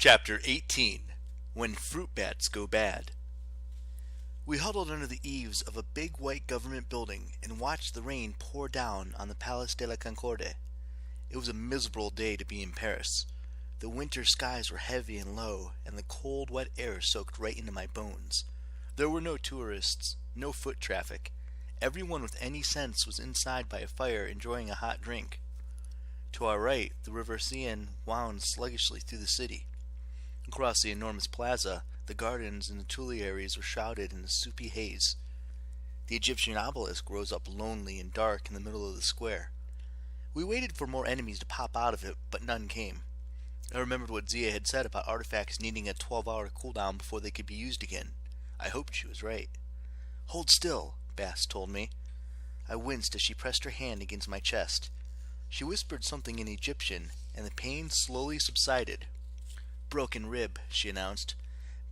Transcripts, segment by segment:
Chapter 18 When Fruit Bats Go Bad. We huddled under the eaves of a big white government building and watched the rain pour down on the Place de la Concorde. It was a miserable day to be in Paris. The winter skies were heavy and low, and the cold, wet air soaked right into my bones. There were no tourists, no foot traffic. Everyone with any sense was inside by a fire enjoying a hot drink. To our right, the River Seine wound sluggishly through the city. Across the enormous plaza, the gardens and the Tuileries were shrouded in a soupy haze. The Egyptian obelisk rose up lonely and dark in the middle of the square. We waited for more enemies to pop out of it, but none came. I remembered what Zia had said about artifacts needing a 12-hour cooldown before they could be used again. I hoped she was right. "Hold still," Bast told me. I winced as she pressed her hand against my chest. She whispered something in Egyptian, and the pain slowly subsided. "Broken rib," she announced.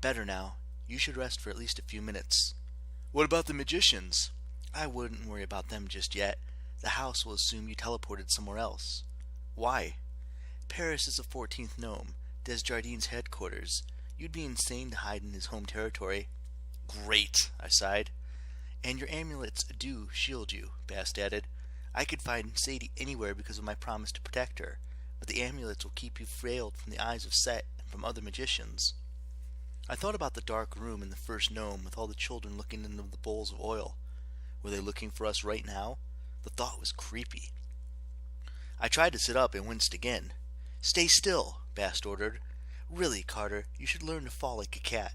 "Better now. You should rest for at least a few minutes." "What about the magicians?" "I wouldn't worry about them just yet. The house will assume you teleported somewhere else." "Why?" "Paris is the 14th gnome, Desjardins' headquarters. You'd be insane to hide in his home territory." "Great," I sighed. "And your amulets do shield you," Bast added. "I could find Sadie anywhere because of my promise to protect her, but the amulets will keep you veiled from the eyes of Set and from other magicians." I thought about the dark room in the first gnome with all the children looking into the bowls of oil. Were they looking for us right now? The thought was creepy. I tried to sit up and winced again. "Stay still," Bast ordered. "Really, Carter, you should learn to fall like a cat."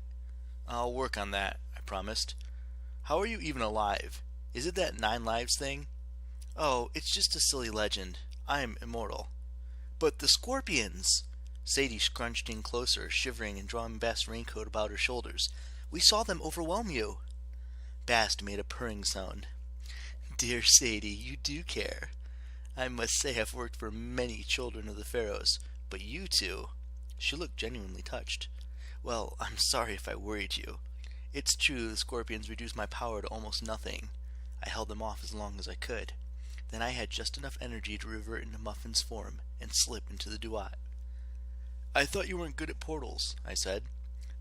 "I'll work on that," I promised. "How are you even alive? Is it that 9 lives thing?" "Oh, it's just a silly legend. I'm immortal." "But the scorpions!" Sadie scrunched in closer, shivering and drawing Bast's raincoat about her shoulders. "We saw them overwhelm you." Bast made a purring sound. "Dear Sadie, you do care. I must say I've worked for many children of the pharaohs, but you two—" She looked genuinely touched. "Well, I'm sorry if I worried you. It's true the scorpions reduced my power to almost nothing. I held them off as long as I could. Then I had just enough energy to revert into Muffin's form and slip into the duat." "I thought you weren't good at portals," I said.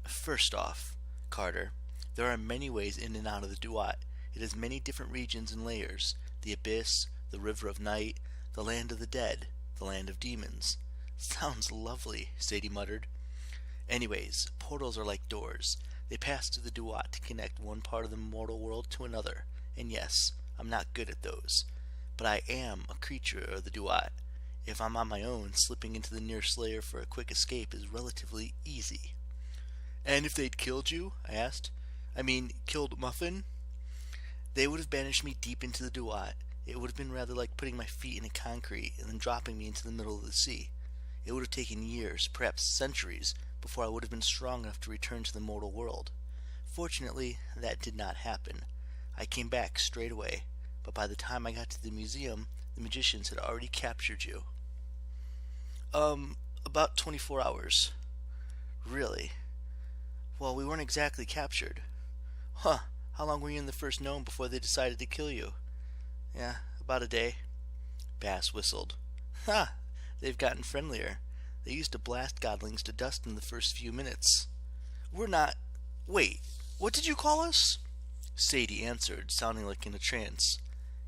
"First off, Carter, there are many ways in and out of the duat. It has many different regions and layers. The abyss, the river of night, the land of the dead, the land of demons." "Sounds lovely," Sadie muttered. "Anyways, portals are like doors. They pass through the duat to connect one part of the mortal world to another. And yes, I'm not good at those. But I am a creature of the duat. If I'm on my own, slipping into the nearest layer for a quick escape is relatively easy." "And if they'd killed you?" I asked. "I mean, killed Muffin?" "They would have banished me deep into the duat. It would have been rather like putting my feet into concrete and then dropping me into the middle of the sea. It would have taken years, perhaps centuries, before I would have been strong enough to return to the mortal world. Fortunately, that did not happen. I came back straight away, but by the time I got to the museum, the magicians had already captured you." About 24 hours. "Really? Well, we weren't exactly captured." "Huh, how long were you in the first gnome before they decided to kill you?" "Yeah, about a day." Bass whistled. "Ha! They've gotten friendlier. They used to blast godlings to dust in the first few minutes." "We're not... Wait, what did you call us?" Sadie answered, sounding like in a trance.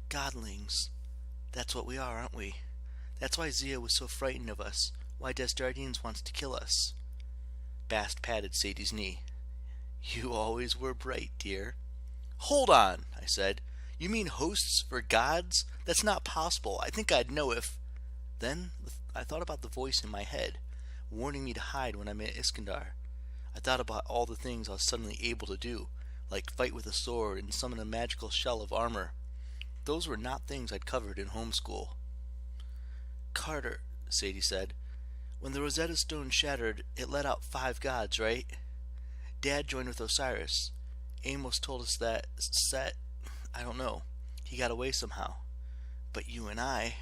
"Godlings. That's what we are, aren't we? That's why Zia was so frightened of us, why Desjardins wants to kill us." Bast patted Sadie's knee. "You always were bright, dear." "Hold on," I said. "You mean hosts for gods? That's not possible. I think I'd know if—" Then I thought about the voice in my head, warning me to hide when I met Iskandar. I thought about all the things I was suddenly able to do, like fight with a sword and summon a magical shell of armor. Those were not things I'd covered in homeschool. "Carter," Sadie said, "when the Rosetta Stone shattered, it let out 5 gods, right? Dad joined with Osiris. Amos told us that Set, I don't know, he got away somehow. But you and I..."